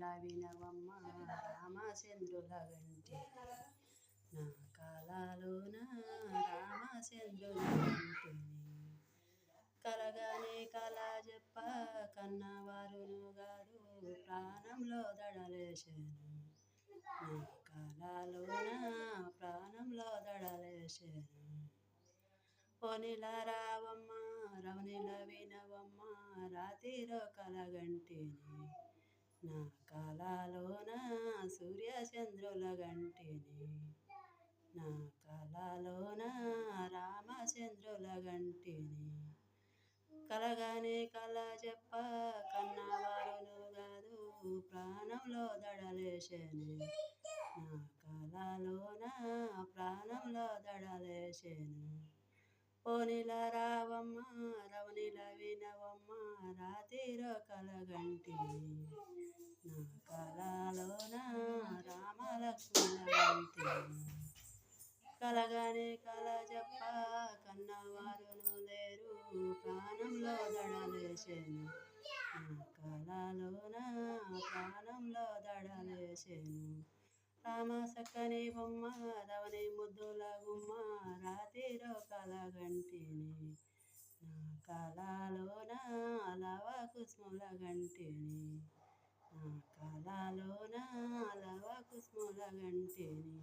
రవనిలా వినవమ్మ రామచంద్రుల గంటి నా కాలాలోన రామచంద్రుల గంటిని కలగానే కల చెప్ప కన్నవారును గారు ప్రాణంలో దడలేసెను నా కాలాలోన ప్రాణంలో దడలేసెను పోనిలా రావమ్మ రవనిల వినవమ్మ రాతిరో కలగంటిని నా కాలాలోన సూర్యచంద్రుల గంటిని నా కాలాలోన రామచంద్రుల గంటిని కలగానే కల చెప్ప కన్నవారును కాదు ప్రాణంలో దడలేసెను నా కాలాలోన ప్రాణంలో దడలేసెను పోనిలా రావమ్మ రవనిల వినవమ్మ రాతిరో కలగంటిని నా కాలాలోన రామలక్ష్మణ గంటిని కలగానే కల చెప్ప కన్నవారును లేరు ప్రాణంలో దడలేసెను నా కాలాలోన ప్రాణంలో దడలేసెను రామ సక్కని బొమ్మ రవని ముద్దుల గుమ్మ రాతిరో కలగంటిని నా కాలాలోన లవ కుస్ముల గంటిని నా కాలాలోన లవ కుస్ముల గంటిని